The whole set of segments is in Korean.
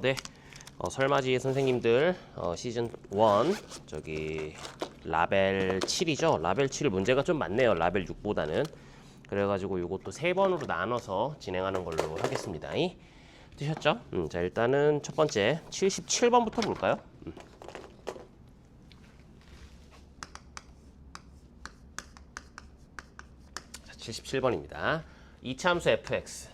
네, 설맞이 선생님들 시즌 1 저기 라벨 7이죠. 라벨 7 문제가 좀 많네요. 라벨 6보다는. 그래가지고 이것도 3번으로 나눠서 진행하는 걸로 하겠습니다. 뜨셨죠? 자, 일단은 첫 번째 77번부터 볼까요? 77번입니다. 이차함수 fx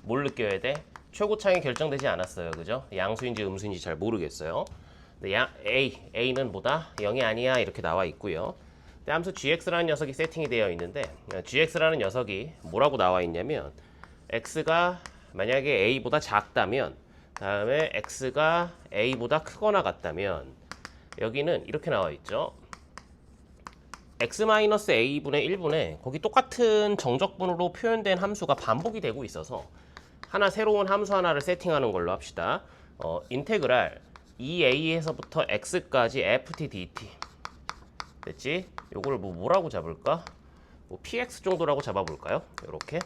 뭘 느껴야 돼? 최고차이 결정되지 않았어요. 그죠? 양수인지 음수인지 잘 모르겠어요. 근데 A는 뭐다? 0이 아니야 이렇게 나와 있고요. 근데 함수 gx라는 녀석이 세팅이 되어 있는데 gx라는 녀석이 뭐라고 나와 있냐면 x가 만약에 a보다 작다면 다음에 x가 a보다 크거나 같다면 여기는 이렇게 나와 있죠. x-a분의 1분의 거기 똑같은 정적분으로 표현된 함수가 반복이 되고 있어서 하나 새로운 함수 하나를 세팅하는 걸로 합시다. 인테그랄 2a에서부터 x까지 ft dt 됐지? 요걸 뭐라고 잡을까? px 정도라고 잡아볼까요? 이렇게.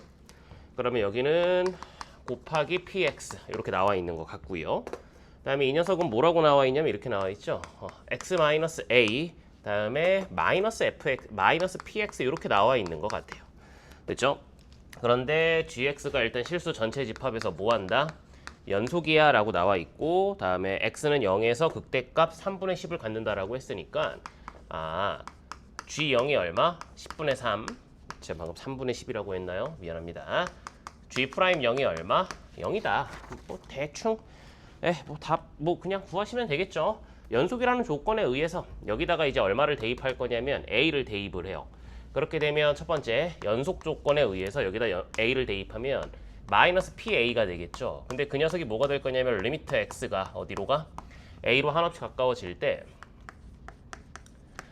그러면 여기는 곱하기 px 이렇게 나와 있는 것 같고요. 그다음에 이 녀석은 뭐라고 나와 있냐면 이렇게 나와 있죠. x-a 다음에 마이너스 fx, 마이너스 px 이렇게 나와 있는 것 같아요. 됐죠? 그런데 gx가 일단 실수 전체 집합에서 뭐 한다? 연속이야 라고 나와 있고 다음에 x는 0에서 극대값 3분의 10을 갖는다라고 했으니까 g0이 얼마? 10분의 3. 제가 방금 3분의 10이라고 했나요? 미안합니다. g'0이 얼마? 0이다. 뭐 대충 뭐 그냥 구하시면 되겠죠. 연속이라는 조건에 의해서 여기다가 이제 얼마를 대입할 거냐면 a를 대입을 해요. 그렇게 되면 첫 번째 연속 조건에 의해서 여기다 a를 대입하면 마이너스 pa가 되겠죠. 근데 그 녀석이 뭐가 될 거냐면 리미트 x가 어디로 가? a로 한없이 가까워질 때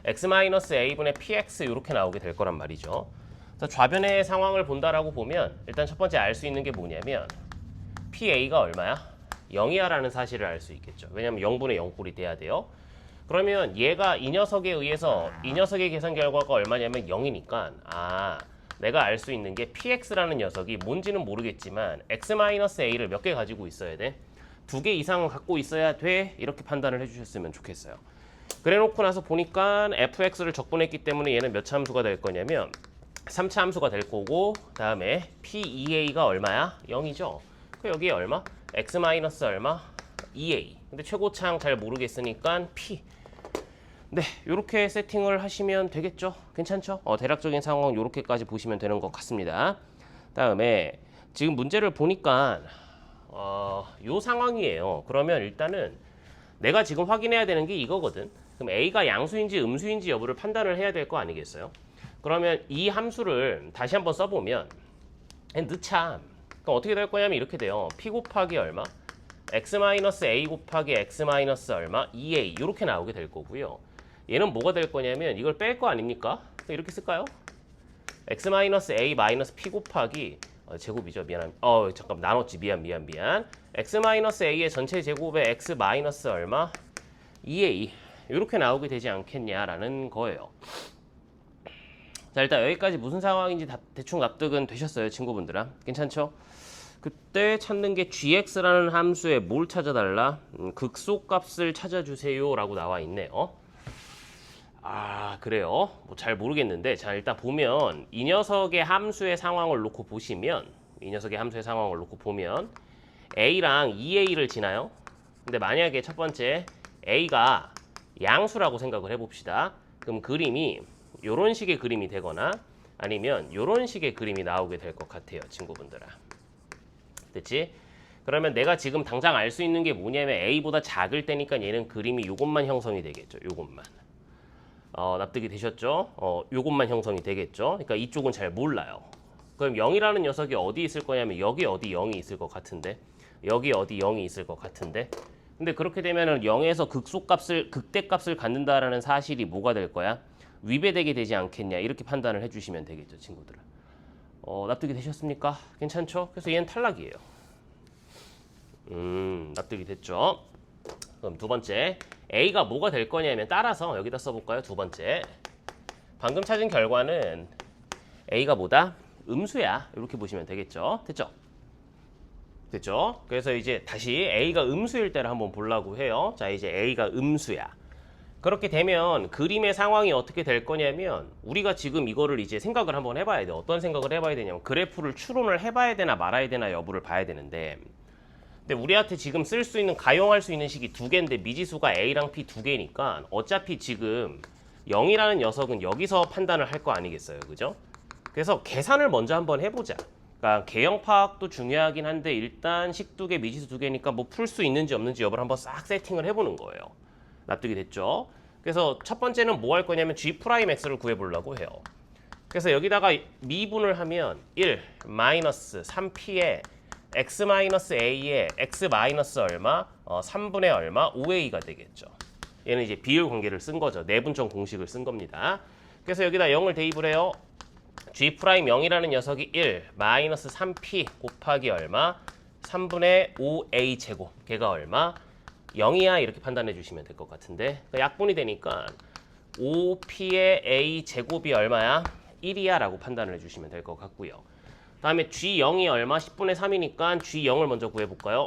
x-a분의 px 이렇게 나오게 될 거란 말이죠. 그래서 좌변의 상황을 본다라고 보면 일단 첫 번째 알 수 있는 게 뭐냐면 pa가 얼마야? 0이야 라는 사실을 알 수 있겠죠. 왜냐면 0분의 0꼴이 돼야 돼요. 그러면 얘가 이 녀석에 의해서 이 녀석의 계산 결과가 얼마냐면 0이니까 내가 알 수 있는 게 px라는 녀석이 뭔지는 모르겠지만 x-a를 몇 개 가지고 있어야 돼? 2개 이상 갖고 있어야 돼? 이렇게 판단을 해주셨으면 좋겠어요. 그래 놓고 나서 보니까 fx를 적분했기 때문에 얘는 몇 차 함수가 될 거냐면 3차 함수가 될 거고 다음에 p2a가 얼마야? 0이죠. 여기에 얼마? x 마이너스 얼마? 2a. 근데 최고차항 잘 모르겠으니까 p. 네, 이렇게 세팅을 하시면 되겠죠. 괜찮죠? 대략적인 상황 이렇게까지 보시면 되는 것 같습니다. 다음에 지금 문제를 보니까 요 상황이에요. 그러면 일단은 내가 지금 확인해야 되는 게 이거거든. 그럼 a가 양수인지 음수인지 여부를 판단을 해야 될 거 아니겠어요? 그러면 이 함수를 다시 한번 써보면 늦참. 그럼 어떻게 될 거냐면 이렇게 돼요. p 곱하기 얼마? x-a 곱하기 x- 얼마? 2a 이렇게 나오게 될 거고요. 얘는 뭐가 될 거냐면 이걸 뺄 거 아닙니까? 이렇게 쓸까요? x-a 마이너스 p 곱하기 제곱이죠. 잠깐 나눴지. 미안. x-a의 전체 제곱에 x 마이너스 얼마? 2a 이렇게 나오게 되지 않겠냐라는 거예요. 자, 일단 여기까지 무슨 상황인지 대충 납득은 되셨어요, 친구분들아? 괜찮죠? 그때 찾는 게 gx라는 함수에 뭘 찾아달라? 극소값을 찾아주세요 라고 나와 있네요. 그래요? 뭐 잘 모르겠는데 자, 일단 보면 이 녀석의 함수의 상황을 놓고 보시면 a랑 2a를 지나요? 근데 만약에 첫 번째 a가 양수라고 생각을 해봅시다. 그럼 그림이 요런 식의 그림이 되거나 아니면 요런 식의 그림이 나오게 될 것 같아요, 친구분들아. 됐지? 그러면 내가 지금 당장 알 수 있는 게 뭐냐면 a보다 작을 때니까 얘는 그림이 요것만 형성이 되겠죠. 요것만. 납득이 되셨죠? 요것만 형성이 되겠죠. 그러니까 이쪽은 잘 몰라요. 그럼 0이라는 녀석이 어디 있을 거냐면 여기 어디 0이 있을 것 같은데 여기 어디 0이 있을 것 같은데 근데 그렇게 되면은 0에서 극대값을 갖는다라는 사실이 뭐가 될 거야? 위배되게 되지 않겠냐 이렇게 판단을 해주시면 되겠죠, 친구들은. 납득이 되셨습니까? 괜찮죠? 그래서 얘는 탈락이에요. 납득이 됐죠? 그럼 두 번째 a가 뭐가 될 거냐면 따라서 여기다 써볼까요? 두 번째 방금 찾은 결과는 a가 뭐다? 음수야. 이렇게 보시면 되겠죠? 됐죠? 됐죠? 그래서 이제 다시 A가 음수일 때를 한번 보려고 해요. 자, 이제 A가 음수야. 그렇게 되면 그림의 상황이 어떻게 될 거냐면 우리가 지금 이거를 이제 생각을 한번 해봐야 돼. 어떤 생각을 해봐야 되냐면 그래프를 추론을 해봐야 되나 말아야 되나 여부를 봐야 되는데 근데 우리한테 지금 쓸 수 있는 가용할 수 있는 식이 두 개인데 미지수가 A랑 P 두 개니까 어차피 지금 0이라는 녀석은 여기서 판단을 할 거 아니겠어요. 그죠? 그래서 계산을 먼저 한번 해보자. 그러니까 개형 파악도 중요하긴 한데 일단 식 두 개, 미지수 두 개니까 뭐 풀 수 있는지 없는지 여부를 한번 싹 세팅을 해보는 거예요. 납득이 됐죠? 그래서 첫 번째는 뭐 할 거냐면 G'X를 구해보려고 해요. 그래서 여기다가 미분을 하면 1 마이너스 3P에 X 마이너스 A에 X 마이너스 얼마, 3분의 얼마, 5A가 되겠죠. 얘는 이제 비율 관계를 쓴 거죠. 내분점 공식을 쓴 겁니다. 그래서 여기다 0을 대입을 해요. G'0이라는 녀석이 1 마이너스 3P 곱하기 얼마, 3분의 5A 제곱, 걔가 얼마, 0이야 이렇게 판단해 주시면 될 것 같은데 그러니까 약분이 되니까 5P의 A 제곱이 얼마야? 1이야 라고 판단을 해주시면 될 것 같고요. 다음에 G0이 얼마? 10분의 3이니까 G0을 먼저 구해볼까요?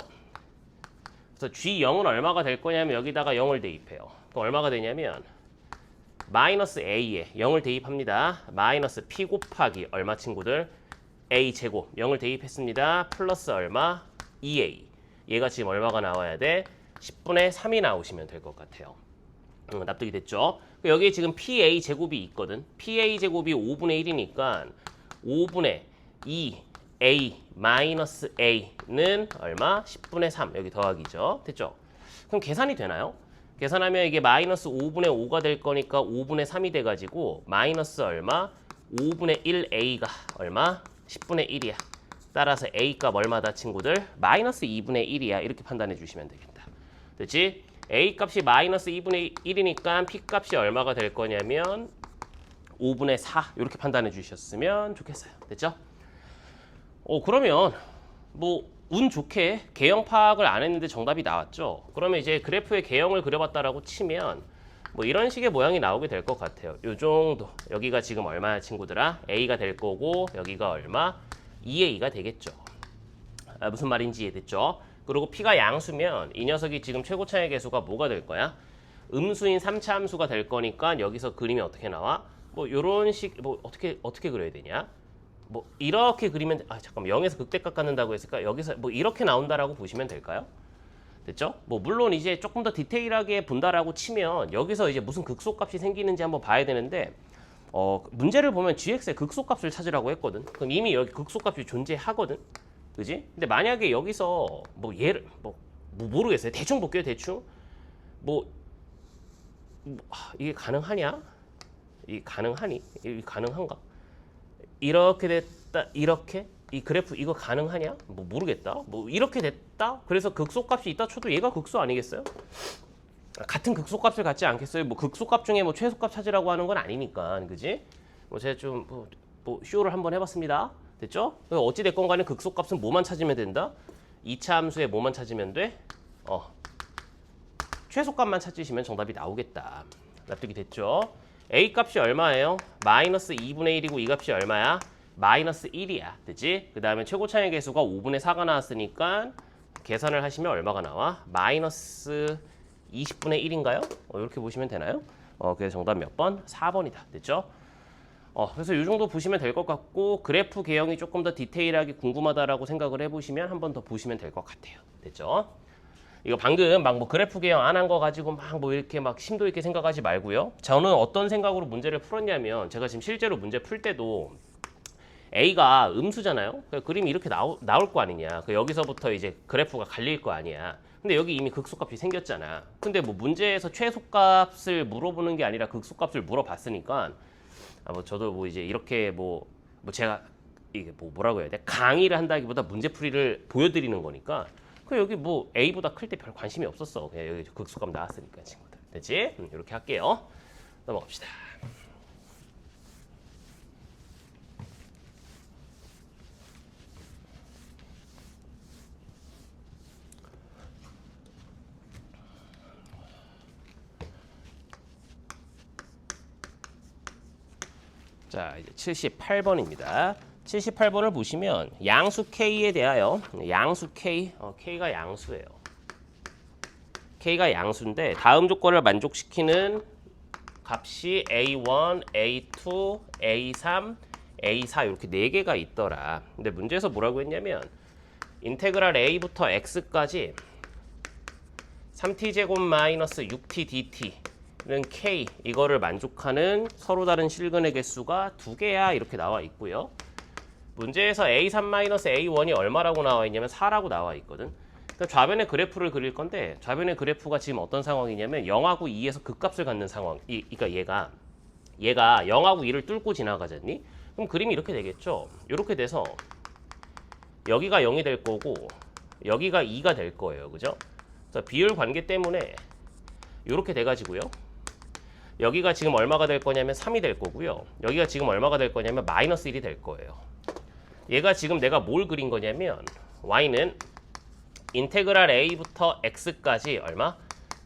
그래서 G0은 얼마가 될 거냐면 여기다가 0을 대입해요. 그럼 얼마가 되냐면 마이너스 A에 0을 대입합니다. 마이너스 P 곱하기 얼마 친구들? A 제곱 0을 대입했습니다. 플러스 얼마? 2A 얘가 지금 얼마가 나와야 돼? 10분의 3이 나오시면 될 것 같아요. 납득이 됐죠? 여기에 지금 PA 제곱이 있거든. PA 제곱이 5분의 1이니까 5분의 2A 마이너스 A는 얼마? 10분의 3 여기 더하기죠. 됐죠? 그럼 계산이 되나요? 계산하면 이게 마이너스 5분의 5가 될 거니까 5분의 3이 돼가지고 마이너스 얼마? 5분의 1A가 얼마? 10분의 1이야. 따라서 A 값 얼마다 친구들? 마이너스 2분의 1이야. 이렇게 판단해 주시면 되겠다. 됐지? A 값이 마이너스 2분의 1이니까 P 값이 얼마가 될 거냐면 5분의 4 이렇게 판단해 주셨으면 좋겠어요. 됐죠? 그러면 뭐 운 좋게 개형 파악을 안 했는데 정답이 나왔죠? 그러면 이제 그래프의 개형을 그려봤다라고 치면 뭐 이런 식의 모양이 나오게 될 것 같아요. 요 정도. 여기가 지금 얼마야 친구들아? A가 될 거고 여기가 얼마? 2A가 되겠죠. 무슨 말인지 이해됐죠? 그리고 P가 양수면 이 녀석이 지금 최고차의 개수가 뭐가 될 거야? 음수인 3차 함수가 될 거니까 여기서 그림이 어떻게 나와? 뭐 요런 식 뭐 어떻게 그려야 되냐? 뭐 이렇게 그리면 잠깐만 0에서 극대값 갖는다고 했으니까 여기서 뭐 이렇게 나온다라고 보시면 될까요? 됐죠? 뭐 물론 이제 조금 더 디테일하게 본다라고 치면 여기서 이제 무슨 극소값이 생기는지 한번 봐야 되는데 문제를 보면 gx의 극소값을 찾으라고 했거든. 그럼 이미 여기 극소값이 존재하거든. 그지? 근데 만약에 여기서 뭐 얘를 뭐 모르겠어요. 대충 볼게요. 대충 이게 가능하냐? 이게 가능하니? 이게 가능한가? 이렇게 됐다. 이렇게 이 그래프 이거 가능하냐? 뭐 모르겠다. 뭐 이렇게 됐다. 그래서 극소값이 있다 쳐도 얘가 극소 아니겠어요? 같은 극소값을 갖지 않겠어요? 뭐 극소값 중에 뭐 최소값 찾으라고 하는 건 아니니까, 그지? 뭐 제가 좀 뭐 쇼를 한번 해봤습니다. 됐죠? 어찌 됐건 간에 극소값은 뭐만 찾으면 된다? 2차 함수에 뭐만 찾으면 돼? 최소값만 찾으시면 정답이 나오겠다. 납득이 됐죠? A 값이 얼마예요? 마이너스 2분의 1이고 이 값이 얼마야? 마이너스 1이야. 됐지? 그 다음에 최고차의 개수가 5분의 4가 나왔으니까 계산을 하시면 얼마가 나와? 마이너스 20분의 1인가요? 이렇게 보시면 되나요? 그래서 정답 몇 번? 4번이다. 됐죠? 그래서 이 정도 보시면 될 것 같고 그래프 개형이 조금 더 디테일하게 궁금하다라고 생각을 해보시면 한 번 더 보시면 될 것 같아요. 됐죠? 이거 방금 막 뭐 그래프 개형 안 한 거 가지고 막 뭐 이렇게 막 심도 있게 생각하지 말고요. 저는 어떤 생각으로 문제를 풀었냐면 제가 지금 실제로 문제 풀 때도 A가 음수잖아요. 그림이 이렇게 나올 거 아니냐. 여기서부터 이제 그래프가 갈릴 거 아니야. 근데 여기 이미 극소값이 생겼잖아. 근데 뭐 문제에서 최소값을 물어보는 게 아니라 극소값을 물어봤으니까 뭐 저도 뭐 이제 이렇게 뭐 제가 이게 뭐라고 해야 돼? 강의를 한다기보다 문제풀이를 보여드리는 거니까 여기 뭐 A보다 클 때 별 관심이 없었어. 그냥 여기 극소값 나왔으니까 친구들. 됐지? 이렇게 할게요. 넘어갑시다. 자, 이제 78번입니다. 78번을 보시면 양수 K에 대하여 양수 K, K가 양수예요. K가 양수인데 다음 조건을 만족시키는 값이 A1, A2, A3, A4 이렇게 4개가 있더라. 근데 문제에서 뭐라고 했냐면 인테그랄 A부터 X까지 3t제곱 마이너스 6t dt는 K 이거를 만족하는 서로 다른 실근의 개수가 2개야 이렇게 나와 있고요. 문제에서 A3-A1이 얼마라고 나와 있냐면 4라고 나와 있거든. 그러니까 좌변의 그래프를 그릴 건데 좌변의 그래프가 지금 어떤 상황이냐면 0하고 2에서 극값을 갖는 상황. 그러니까 얘가 0하고 2를 뚫고 지나가잖니? 그럼 그림이 이렇게 되겠죠. 이렇게 돼서 여기가 0이 될 거고 여기가 2가 될 거예요. 그죠? 그래서 비율 관계 때문에 이렇게 돼가지고요. 여기가 지금 얼마가 될 거냐면 3이 될 거고요. 여기가 지금 얼마가 될 거냐면 마이너스 1이 될 거예요. 얘가 지금 내가 뭘 그린 거냐면 y는 인테그랄 a부터 x까지 얼마?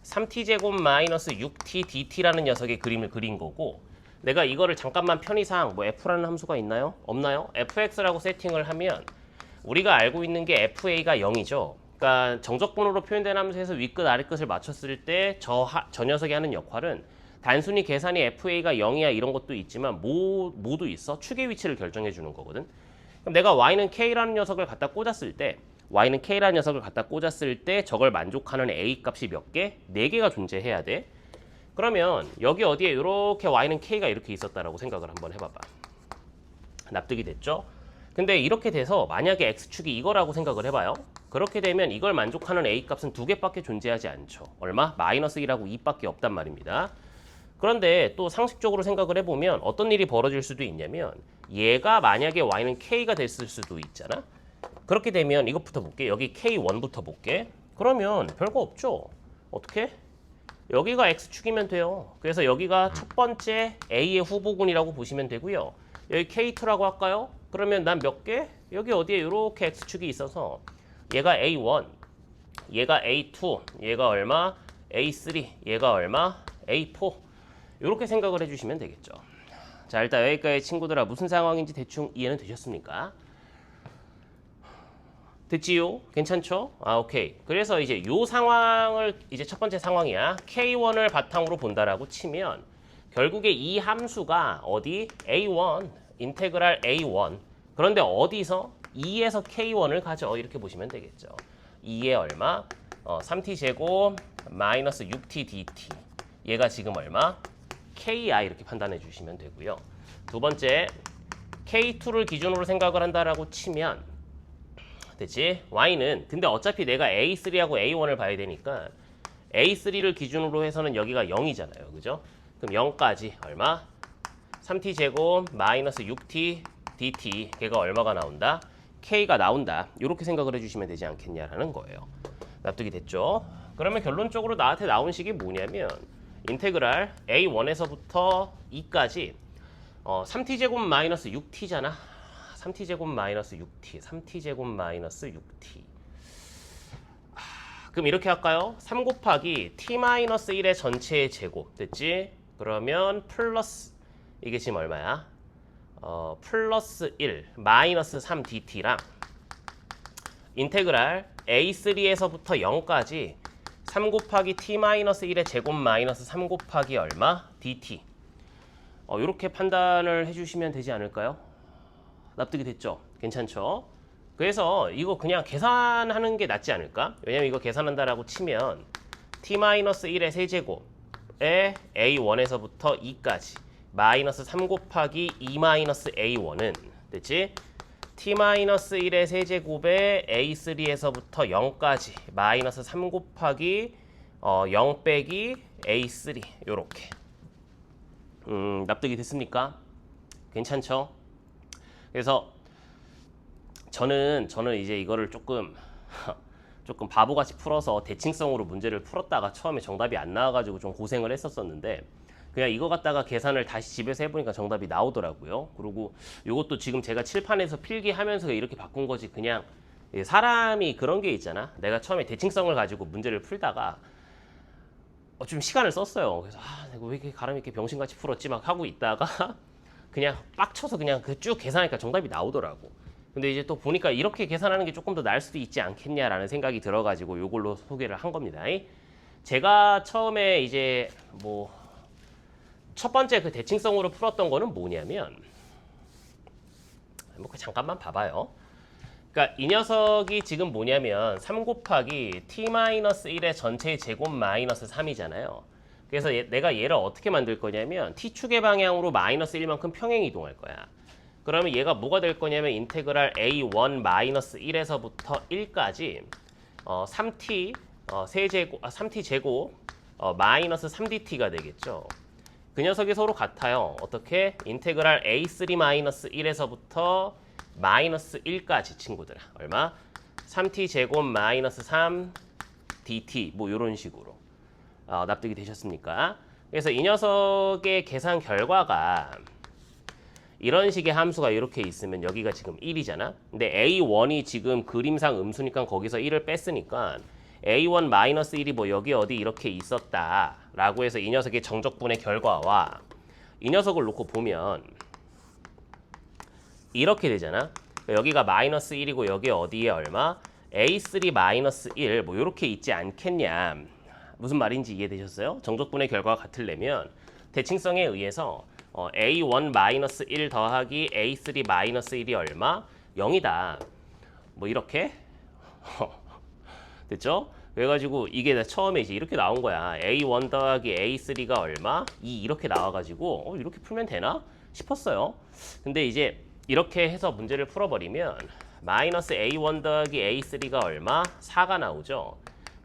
3t제곱 마이너스 6t dt라는 녀석의 그림을 그린 거고 내가 이거를 잠깐만 편의상 뭐 f라는 함수가 있나요? 없나요? fx라고 세팅을 하면 우리가 알고 있는 게 fa가 0이죠. 그러니까 정적분으로 표현된 함수에서 윗끝 아랫끝을 맞췄을 때 저 녀석이 하는 역할은 단순히 계산이 fa가 0이야 이런 것도 있지만 뭐도 있어? 축의 위치를 결정해 주는 거거든. 그럼 내가 y는 k라는 녀석을 갖다 꽂았을 때 저걸 만족하는 a 값이 몇 개? 4개가 존재해야 돼. 그러면 여기 어디에 이렇게 y는 k가 이렇게 있었다라고 생각을 한번 해봐봐. 납득이 됐죠? 근데 이렇게 돼서 만약에 x축이 이거라고 생각을 해봐요. 그렇게 되면 이걸 만족하는 a 값은 2개밖에 존재하지 않죠. 얼마? 마이너스 1하고 2밖에 없단 말입니다. 그런데 또 상식적으로 생각을 해보면 어떤 일이 벌어질 수도 있냐면 얘가 만약에 y는 k가 됐을 수도 있잖아. 그렇게 되면 이것부터 볼게. 여기 k1부터 볼게. 그러면 별거 없죠. 어떻게? 여기가 x축이면 돼요. 그래서 여기가 첫 번째 a의 후보군이라고 보시면 되고요. 여기 k2라고 할까요? 그러면 난 몇 개? 여기 어디에 이렇게 x축이 있어서 얘가 a1, 얘가 a2, 얘가 얼마? a3, 얘가 얼마? a4 이렇게 생각을 해주시면 되겠죠. 자, 일단 여기까지 친구들아 무슨 상황인지 대충 이해는 되셨습니까? 됐지요? 괜찮죠? 오케이. 그래서 이제 요 상황을 이제 첫 번째 상황이야. K1을 바탕으로 본다라고 치면 결국에 이 함수가 어디? A1, 인테그랄 A1. 그런데 어디서? 2에서 K1을 가져. 이렇게 보시면 되겠죠. 2에 얼마? 3t 제곱 마이너스 6t dt. 얘가 지금 얼마? K야. 이렇게 판단해 주시면 되고요. 두 번째, K2를 기준으로 생각을 한다라고 치면 됐지? y는 근데 어차피 내가 A3하고 A1을 봐야 되니까 A3를 기준으로 해서는 여기가 0이잖아요. 그죠? 그럼 0까지 얼마? 3t 제곱 마이너스 6t dt 걔가 얼마가 나온다? k가 나온다. 이렇게 생각을 해주시면 되지 않겠냐라는 거예요. 납득이 됐죠? 그러면 결론적으로 나한테 나온 식이 뭐냐면 인테그랄 A1에서부터 2까지 3t 제곱 마이너스 6t잖아. 3t제곱 마이너스 6t, 3t제곱 마이너스 6t. 그럼 이렇게 할까요? 3 곱하기 t-1의 전체의 제곱. 됐지? 그러면 플러스, 이게 지금 얼마야? 플러스 1, 마이너스 3dt랑 인테그랄 a3에서부터 0까지 3 곱하기 t-1의 제곱 마이너스 3 곱하기 얼마? dt. 이렇게 판단을 해주시면 되지 않을까요? 납득이 됐죠? 괜찮죠? 그래서 이거 그냥 계산하는 게 낫지 않을까? 왜냐면 이거 계산한다라고 치면 t-1의 세제곱에 a1에서부터 2까지 마이너스 3 곱하기 2-a1은 됐지? t-1의 세제곱에 a3에서부터 0까지 마이너스 3 곱하기 0 빼기 a3 요렇게 납득이 됐습니까? 괜찮죠? 그래서 저는 이제 이거를 조금 바보같이 풀어서 대칭성으로 문제를 풀었다가 처음에 정답이 안 나와가지고 좀 고생을 했었었는데 그냥 이거 갖다가 계산을 다시 집에서 해보니까 정답이 나오더라고요. 그리고 이것도 지금 제가 칠판에서 필기하면서 이렇게 바꾼 거지 그냥 사람이 그런 게 있잖아. 내가 처음에 대칭성을 가지고 문제를 풀다가 좀 시간을 썼어요. 그래서 내가 왜 이렇게 가람 있게 병신같이 풀었지 막 하고 있다가 그냥 빡쳐서 그냥 그 쭉 계산하니까 정답이 나오더라고. 근데 이제 또 보니까 이렇게 계산하는 게 조금 더 나을 수도 있지 않겠냐라는 생각이 들어가지고 요걸로 소개를 한 겁니다. 제가 처음에 이제 뭐 첫 번째 그 대칭성으로 풀었던 거는 뭐냐면 뭐 잠깐만 봐봐요. 그러니까 이 녀석이 지금 뭐냐면 3 곱하기 t-1의 전체의 제곱 마이너스 3이잖아요. 그래서 내가 얘를 어떻게 만들 거냐면 t축의 방향으로 마이너스 1만큼 평행 이동할 거야. 그러면 얘가 뭐가 될 거냐면 인테그랄 a1 마이너스 1에서부터 1까지 3t 세제곱 3t 제곱 마이너스 3dt가 되겠죠. 그 녀석이 서로 같아요. 어떻게? 인테그랄 a3 마이너스 1에서부터 마이너스 1까지 친구들아. 얼마? 3t 제곱 마이너스 3 dt 뭐 이런 식으로 납득이 되셨습니까? 그래서 이 녀석의 계산 결과가 이런 식의 함수가 이렇게 있으면 여기가 지금 1이잖아. 근데 a1이 지금 그림상 음수니까 거기서 1을 뺐으니까 a1 마이너스 1이 뭐 여기 어디 이렇게 있었다라고 해서 이 녀석의 정적분의 결과와 이 녀석을 놓고 보면 이렇게 되잖아. 여기가 마이너스 1이고 여기 어디에 얼마? a3 마이너스 1 뭐 이렇게 있지 않겠냐. 무슨 말인지 이해되셨어요? 정적분의 결과가 같으려면 대칭성에 의해서 a1 마이너스 1 더하기 a3 마이너스 1이 얼마? 0이다. 뭐 이렇게 됐죠? 그래가지고 이게 처음에 이제 이렇게 나온 거야. a1 더하기 a3가 얼마? 2 이렇게 나와가지고 이렇게 풀면 되나? 싶었어요. 근데 이제 이렇게 해서 문제를 풀어버리면 마이너스 a1 더하기 a3가 얼마? 4가 나오죠.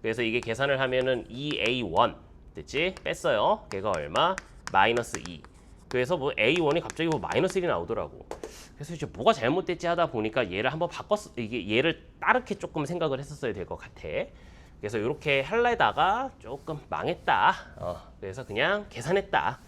그래서 이게 계산을 하면은 2a1 됐지? 뺐어요. 걔가 얼마? 마이너스 2. 그래서 뭐 a1이 갑자기 뭐 마이너스 1이 나오더라고. 그래서 이제 뭐가 잘못됐지 하다 보니까 얘를 한번 이게 얘를 따르게 조금 생각을 했었어야 될 것 같아. 그래서 이렇게 할래다가 조금 망했다. 그래서 그냥 계산했다.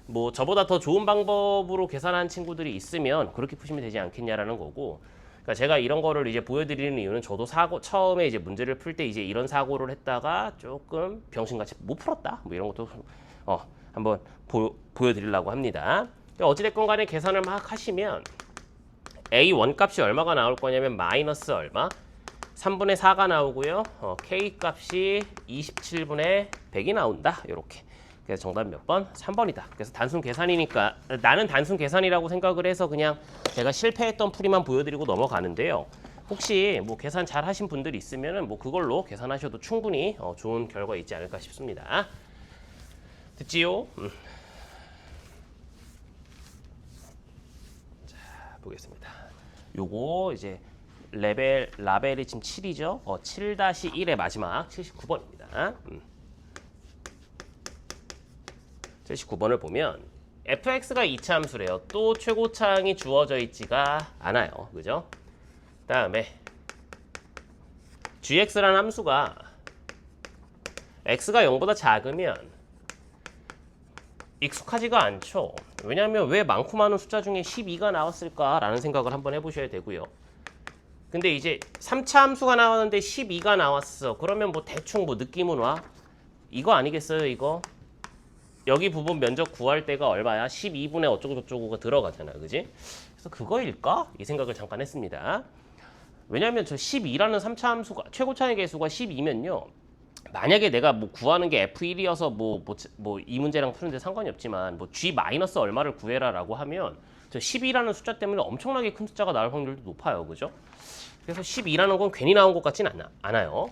뭐 저보다 더 좋은 방법으로 계산한 친구들이 있으면 그렇게 푸시면 되지 않겠냐라는 거고. 그러니까 제가 이런 거를 이제 보여드리는 이유는 저도 처음에 이제 문제를 풀 때 이제 이런 사고를 했다가 조금 병신같이 못 풀었다. 뭐 이런 것도 한번 보여드리려고 합니다. 어찌됐건 간에 계산을 막 하시면 a1 값이 얼마가 나올 거냐면 마이너스 얼마? 3분의 4가 나오고요. k 값이 27분의 100이 나온다. 이렇게. 그래서 정답 몇 번? 3번이다. 그래서 단순 계산이니까 나는 단순 계산이라고 생각을 해서 그냥 제가 실패했던 풀이만 보여드리고 넘어가는데요. 혹시 뭐 계산 잘 하신 분들이 있으면은 뭐 그걸로 계산하셔도 충분히 좋은 결과 있지 않을까 싶습니다. 듣지요? 자, 보겠습니다. 요거 이제 라벨이 지금 7이죠? 7-1의 마지막 79번입니다. 79번을 보면 fx가 이차함수래요. 또 최고차항이 주어져 있지가 않아요. 그죠? 다음에 gx라는 함수가 x가 0보다 작으면 익숙하지가 않죠. 왜냐하면 왜 많고 많은 숫자 중에 12가 나왔을까라는 생각을 한번 해보셔야 되고요. 근데 이제 3차 함수가 나왔는데 12가 나왔어. 그러면 뭐 대충 뭐 느낌은 와? 이거 아니겠어요, 이거? 여기 부분 면적 구할 때가 얼마야? 12분의 어쩌고저쩌고가 들어가잖아, 그지? 그래서 그거일까? 이 생각을 잠깐 했습니다. 왜냐면 저 12라는 3차 함수가 최고차의 개수가 12면요. 만약에 내가 뭐 구하는 게 F1이어서 뭐 이 문제랑 푸는데 상관이 없지만 뭐 G 마이너스 얼마를 구해라라고 하면 저 12라는 숫자 때문에 엄청나게 큰 숫자가 나올 확률도 높아요. 그죠? 그래서 12라는 건 괜히 나온 것 같진 않아요.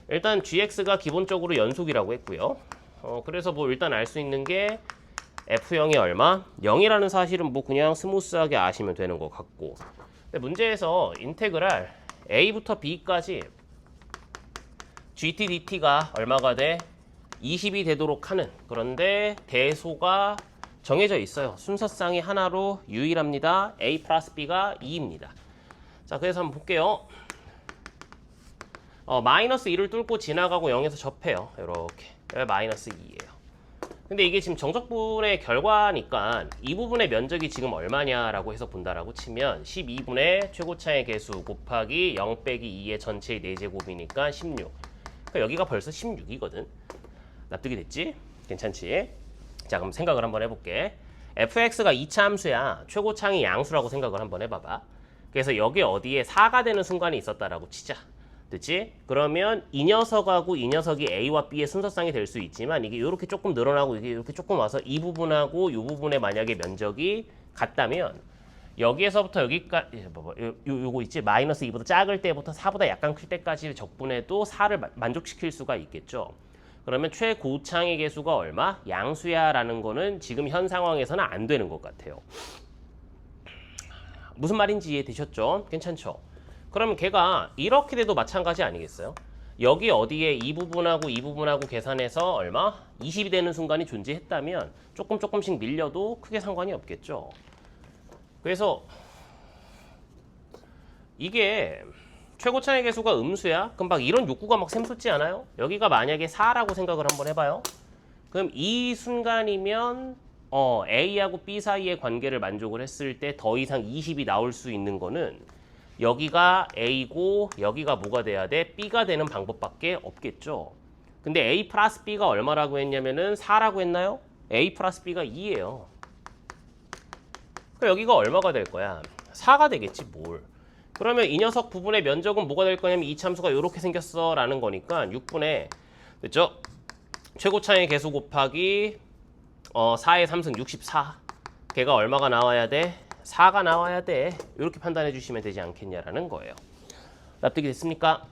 일단 GX가 기본적으로 연속이라고 했고요. 그래서 뭐 일단 알 수 있는 게 F0이 얼마? 0이라는 사실은 뭐 그냥 스무스하게 아시면 되는 것 같고. 근데 문제에서 인테그랄 A부터 B까지 GT DT가 얼마가 돼? 20이 되도록 하는. 그런데 대소가 정해져 있어요. 순서상이 하나로 유일합니다. A 플러스 B가 2입니다. 자, 그래서 한번 볼게요. 마이너스 2를 뚫고 지나가고 0에서 접해요. 이렇게. 마이너스 2예요. 근데 이게 지금 정적분의 결과니까 이 부분의 면적이 지금 얼마냐라고 해서 본다라고 치면 12분의 최고차의 개수 곱하기 0 빼기 2의 전체의 4제곱이니까 16. 그러니까 여기가 벌써 16이거든. 납득이 됐지? 괜찮지? 자, 그럼 생각을 한번 해볼게. fx가 2차 함수야. 최고창이 양수라고 생각을 한번 해봐봐. 그래서 여기 어디에 4가 되는 순간이 있었다라고 치자. 됐지? 그러면 이 녀석하고 이 녀석이 A와 B의 순서쌍이 될 수 있지만 이게 이렇게 조금 늘어나고 이게 이렇게 조금 와서 이 부분하고 이 부분의 만약에 면적이 같다면 여기에서부터 여기까지 요거 있지? 마이너스 2보다 작을 때부터 4보다 약간 클 때까지 적분해도 4를 만족시킬 수가 있겠죠. 그러면 최고창의 개수가 얼마? 양수야 라는 거는 지금 현 상황에서는 안 되는 것 같아요. 무슨 말인지 이해되셨죠? 괜찮죠? 그러면 걔가 이렇게 돼도 마찬가지 아니겠어요? 여기 어디에 이 부분하고 이 부분하고 계산해서 얼마? 20이 되는 순간이 존재했다면 조금씩 밀려도 크게 상관이 없겠죠. 그래서 이게 최고차의 개수가 음수야? 그럼 막 이런 욕구가 막 샘솟지 않아요? 여기가 만약에 4라고 생각을 한번 해봐요. 그럼 이 순간이면 A하고 B 사이의 관계를 만족을 했을 때 더 이상 20이 나올 수 있는 거는 여기가 A고 여기가 뭐가 돼야 돼? B가 되는 방법밖에 없겠죠. 근데 A 플러스 B가 얼마라고 했냐면은 4라고 했나요? A 플러스 B가 2예요. 그럼 여기가 얼마가 될 거야? 4가 되겠지 뭘. 그러면 이 녀석 부분의 면적은 뭐가 될 거냐면 이 참수가 이렇게 생겼어 라는 거니까 6분의 됐죠? 최고차의 개수 곱하기 4의 3승 64. 걔가 얼마가 나와야 돼? 4가 나와야 돼. 이렇게 판단해 주시면 되지 않겠냐라는 거예요. 납득이 됐습니까?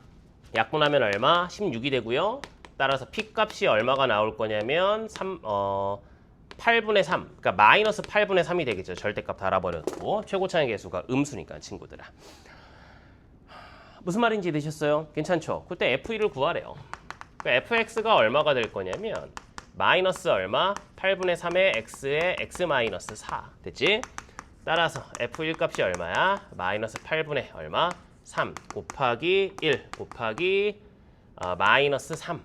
약분하면 얼마? 16이 되고요. 따라서 P 값이 얼마가 나올 거냐면 8분의 3. 그러니까 마이너스 8분의 3이 되겠죠. 절대값 달아버렸고. 최고차의 개수가 음수니까 친구들아. 무슨 말인지 되셨어요? 괜찮죠? 그때 F1을 구하래요. 그러니까 fx가 얼마가 될 거냐면 마이너스 얼마? 8분의 3의 x의 x 마이너스 4 됐지? 따라서 f1 값이 얼마야? 마이너스 8분의 얼마? 3 곱하기 1 곱하기 마이너스 3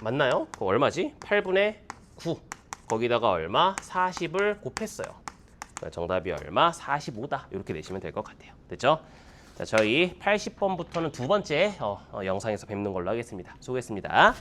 맞나요? 그거 얼마지? 8분의 9 거기다가 얼마? 40을 곱했어요. 그러니까 정답이 얼마? 45다 이렇게 내시면 될 것 같아요. 됐죠? 자, 저희 80번부터는 두 번째 영상에서 뵙는 걸로 하겠습니다. 수고했습니다.